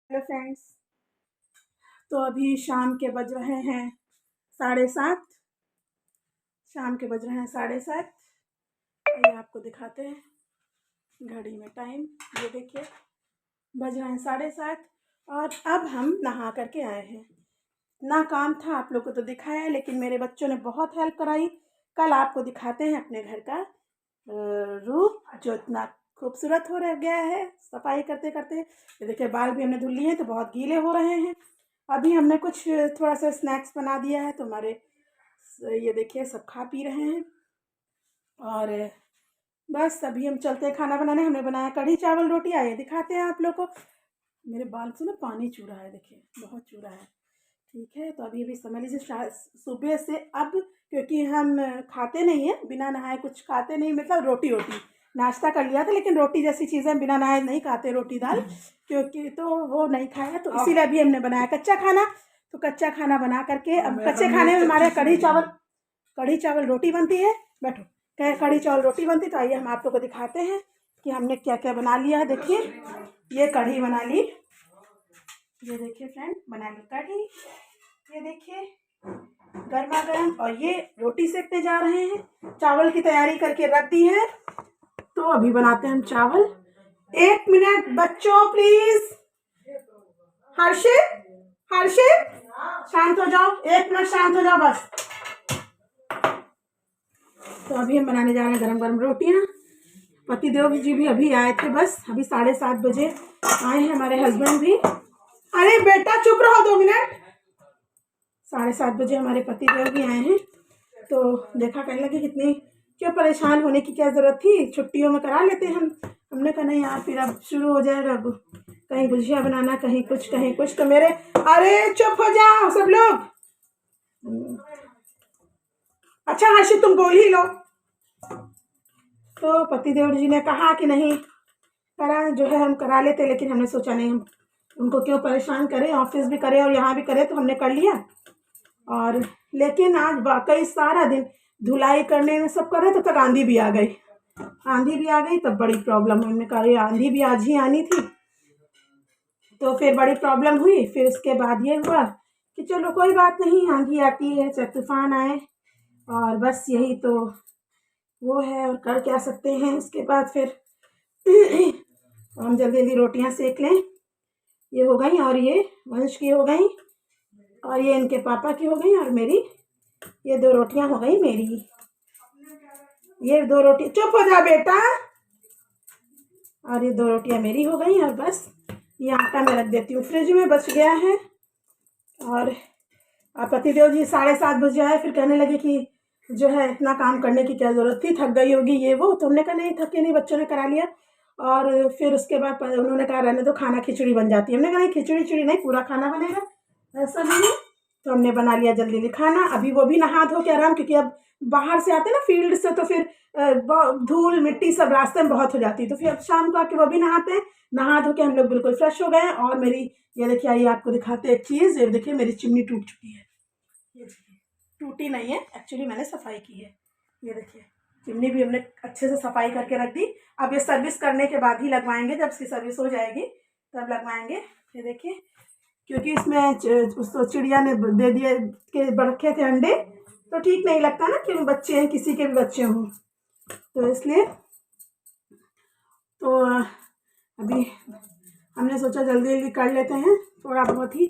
Hello friends. तो अभी शाम के बज रहे हैं 7:30। शाम के बज रहे हैं 7:30। ये आपको दिखाते हैं घड़ी में टाइम। ये देखिए बज रहे हैं 7:30 और अब हम नहा करके आए हैं। ना काम था आप लोग को तो दिखाया है, लेकिन मेरे बच्चों ने बहुत हेल्प कराई। कल आपको दिखाते हैं अपने घर का रूम जो इतना खूबसूरत हो रह गया है सफाई करते करते। ये देखिए बाल भी हमने धुल लिए हैं तो बहुत गीले हो रहे हैं। अभी हमने कुछ थोड़ा सा स्नैक्स बना दिया है तो हमारे ये देखिए सब खा पी रहे हैं। और बस अभी हम चलते हैं खाना बनाने। हमने बनाया कढ़ी चावल रोटी। आइए दिखाते हैं आप लोग को। मेरे बाल से ना पानी चू रहा है, देखिए बहुत चू रहा है। ठीक है, तो अभी समझ लीजिए सुबह से अब, क्योंकि हम खाते नहीं हैं बिना नहाए, कुछ खाते नहीं, मतलब रोटी रोटी नाश्ता कर लिया था, लेकिन रोटी जैसी चीज़ें बिना नहाए नहीं खाते, रोटी दाल, क्योंकि तो वो नहीं खाया, तो इसीलिए अभी हमने बनाया कच्चा खाना। तो कच्चा खाना बना करके अब कच्चे खाने में हमारे कढ़ी चावल रोटी बनती है। बैठो, कढ़ी चावल रोटी बनती। तो आइए हम आप लोग को दिखाते हैं कि हमने क्या क्या बना लिया है। देखिए ये कढ़ी बना ली, ये देखिए फ्रेंड बना ली कढ़ी। ये देखिए गर्मा गर्म, और ये रोटी सेकने जा रहे हैं। चावल की तैयारी करके रख दी है, तो अभी बनाते हैं हम चावल। 1 मिनट बच्चों प्लीज। हर्षित हर्षित शांत हो जाओ, 1 मिनट शांत हो जाओ बस। तो अभी हम बनाने जा रहे हैं गरम गरम रोटियां। पति देव जी भी अभी आए थे, बस अभी 7:30 बजे आए हैं हमारे हस्बैंड भी। अरे बेटा चुप रहो 2 मिनट। 7:30 बजे हमारे पति देव भी आए हैं। तो देखा कहने लगे कितनी क्यों परेशान होने की क्या ज़रूरत थी, छुट्टियों में करा लेते हम। हमने कहा नहीं यार, फिर अब शुरू हो जाएगा, अब कहीं गुजिया बनाना, कहीं कुछ। तो मेरे अरे चुप हो जाओ सब लोग। अच्छा हर्षित तुम बोल ही लो। तो पतिदेव जी ने कहा कि नहीं करा, जो है हम करा लेते, लेकिन हमने सोचा नहीं हम उनको क्यों परेशान करें, ऑफिस भी करें और यहाँ भी करें, तो हमने कर लिया। और लेकिन आज वाकई सारा दिन धुलाई करने में सब कर रहे, तब तक आंधी भी आ गई। तब बड़ी प्रॉब्लम हुई। हमने कहा ये आंधी भी आज ही आनी थी, तो फिर बड़ी प्रॉब्लम हुई। फिर उसके बाद ये हुआ कि चलो कोई बात नहीं, आंधी आती है चाहे तूफान आए, और बस यही तो वो है, और कर क्या सकते हैं। उसके बाद फिर हम जल्दी जल्दी रोटियां सेक लें। ये हो गई, और ये वंश की हो गई, और ये इनके पापा की हो गई, और मेरी ये 2 रोटियां हो गई मेरी। ये 2 रोटी, चुप हो जा बेटा। और ये 2 रोटियां मेरी हो गई, और बस ये आटा मैं रख देती हूँ, फ्रिज में बच गया है। और पतिदेव जी 7:30 बजे आए, फिर कहने लगे कि जो है इतना काम करने की क्या ज़रूरत थी, थक गई होगी ये वो। तो हमने कहा नहीं थके नहीं, बच्चों ने करा लिया। और फिर उसके बाद उन्होंने कहा रहने दो, खाना खिचड़ी बन जाती है। हमने कहा नहीं खिचड़ी नहीं, पूरा खाना बनेगा, ऐसा नहीं। तो हमने बना लिया जल्दी जल्दी खाना। अभी वो भी नहा धो के आराम, क्योंकि अब बाहर से आते ना फील्ड से, तो फिर धूल मिट्टी सब रास्ते में बहुत हो जाती है, तो फिर अब शाम को आके वो भी नहाते हैं। नहा धो के हम लोग बिल्कुल फ्रेश हो गए हैं। और मेरी ये देखिए, आइए आपको दिखाते हैं एक चीज़। ये देखिए मेरी चिमनी टूट चुकी है। ये देखिए टूटी नहीं है, एक्चुअली मैंने सफाई की है। ये देखिए चिमनी भी हमने अच्छे से सफाई करके रख दी। अब ये सर्विस करने के बाद ही लगवाएंगे, जब इसकी सर्विस हो जाएगी तब लगवाएंगे। ये देखिए, क्योंकि इसमें उसको चिड़िया ने दे दिए के रखे थे अंडे, तो ठीक नहीं लगता ना कि बच्चे हैं, किसी के भी बच्चे हों, तो इसलिए तो अभी हमने सोचा जल्दी जल्दी कर लेते हैं, थोड़ा बहुत ही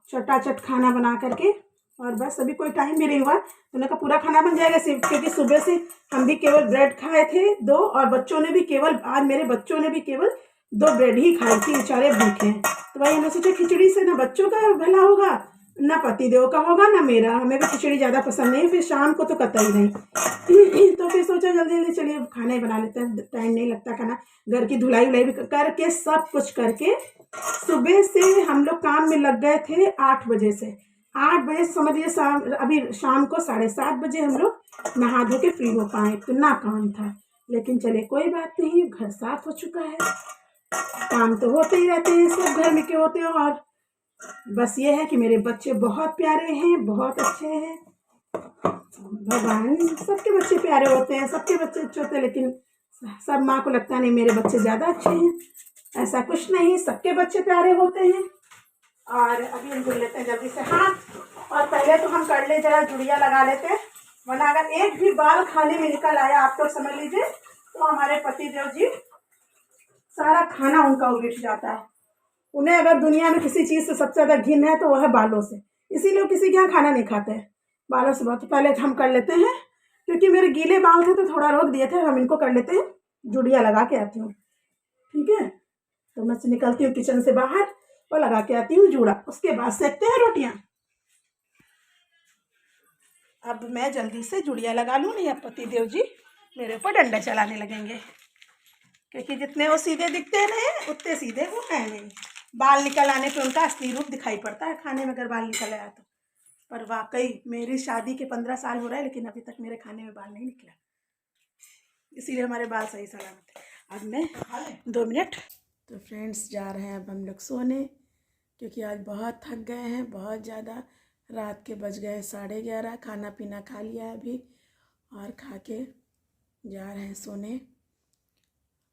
चटाचट खाना बना करके। और बस अभी कोई टाइम भी नहीं हुआ, तो उन्होंने कहा पूरा खाना बन जाएगा सिर्फ, क्योंकि सुबह से हम भी केवल ब्रेड खाए थे 2, और बच्चों ने भी केवल, आज मेरे बच्चों ने भी केवल 2 ब्रेड ही खाई थी, बेचारे भूखे हैं। तो भाई हमने सोचा खिचड़ी से ना बच्चों का भला होगा, ना पतिदेव का होगा, ना मेरा। हमें भी खिचड़ी ज़्यादा पसंद नहीं, फिर शाम को तो कतई नहीं। तो फिर सोचा जल्दी जल्दी चलिए खाना ही बना लेते हैं, टाइम नहीं लगता खाना। घर की धुलाई उलाई भी करके, सब कुछ करके सुबह से हम लोग काम में लग गए थे 8 बजे से। 8 बजे समझिए अभी शाम को 7:30 बजे हम लोग नहा धो के फ्री हो पाए, इतना काम था। लेकिन चले कोई बात नहीं, घर साफ हो चुका है। काम तो होते ही रहते हैं, सब घर में के होते हैं। और बस ये है कि मेरे बच्चे बहुत प्यारे हैं, बहुत अच्छे हैं। भगवान सबके बच्चे प्यारे होते हैं, सबके बच्चे अच्छे होते हैं, लेकिन सब माँ को लगता नहीं मेरे बच्चे ज़्यादा अच्छे हैं। ऐसा कुछ नहीं, सबके बच्चे प्यारे होते हैं। और अभी हम धुल लेते हैं जल्दी से हाथ। और पहले तो हम कर ले जरा जुड़िया लगा लेते हैं, वरना अगर एक भी बाल खाने में निकल आया आप तो समझ लीजिए तो हमारे पति देव जी सारा खाना उनका उलट जाता है। उन्हें अगर दुनिया में किसी चीज़ से सबसे ज़्यादा घिन है तो वह है बालों से, इसीलिए वो किसी के यहाँ खाना नहीं खाते हैं, बालों से बहुत। पहले हम कर लेते हैं, क्योंकि मेरे गीले बाल थे तो थोड़ा रोक दिए थे, हम इनको कर लेते हैं, जुड़िया लगा के आती हूँ। ठीक है, तो मैं निकलती हूँ किचन से बाहर और लगा के आती हूँ जूड़ा, उसके बाद सेकते हैं रोटियाँ। अब मैं जल्दी से जुड़िया लगा लूँ, नहीं अब पति देव जी मेरे ऊपर डंडा चलाने लगेंगे, क्योंकि जितने वो सीधे दिखते हैं उतने सीधे वो हैं नहीं। बाल निकल आने पे उनका असली रूप दिखाई पड़ता है खाने में, अगर बाल निकल आया तो। पर वाकई मेरी शादी के 15 साल हो रहा है, लेकिन अभी तक मेरे खाने में बाल नहीं निकला, इसीलिए हमारे बाल सही सलामत है। अब मैं 2 मिनट। तो फ्रेंड्स जा रहे हैं अब हम लोग सोने, क्योंकि आज बहुत थक गए हैं, बहुत ज़्यादा। रात के बज गए 11:30, खाना पीना खा लिया है अभी, और खा के जा रहे हैं सोने।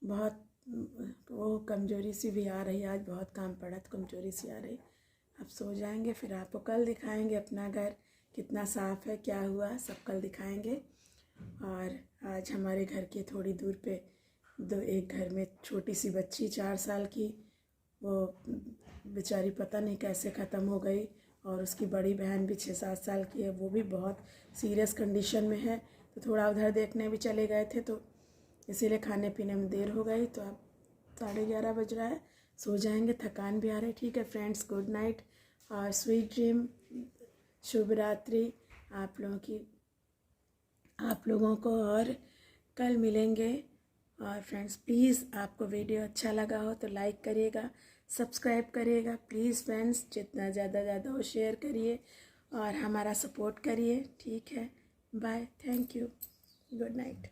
बहुत वो कमज़ोरी सी भी आ रही, आज बहुत काम पड़ा तो कमज़ोरी सी आ रही। अब सो जाएंगे, फिर आपको कल दिखाएंगे अपना घर कितना साफ़ है, क्या हुआ, सब कल दिखाएंगे। और आज हमारे घर के थोड़ी दूर पे एक घर में छोटी सी बच्ची 4 साल की, वो बेचारी पता नहीं कैसे ख़त्म हो गई। और उसकी बड़ी बहन भी 6-7 साल की है, वो भी बहुत सीरियस कंडीशन में है। तो थोड़ा उधर देखने भी चले गए थे, तो इसीलिए खाने पीने में देर हो गई। तो अब 11:30 बज रहा है, सो जाएंगे, थकान भी आ रही है। ठीक है फ्रेंड्स, गुड नाइट और स्वीट ड्रीम, शुभ रात्रि आप लोगों को, और कल मिलेंगे। और फ्रेंड्स प्लीज़ आपको वीडियो अच्छा लगा हो तो लाइक करिएगा, सब्सक्राइब करिएगा प्लीज़ फ्रेंड्स, जितना ज़्यादा हो शेयर करिए और हमारा सपोर्ट करिए। ठीक है, bye, thank you, good night.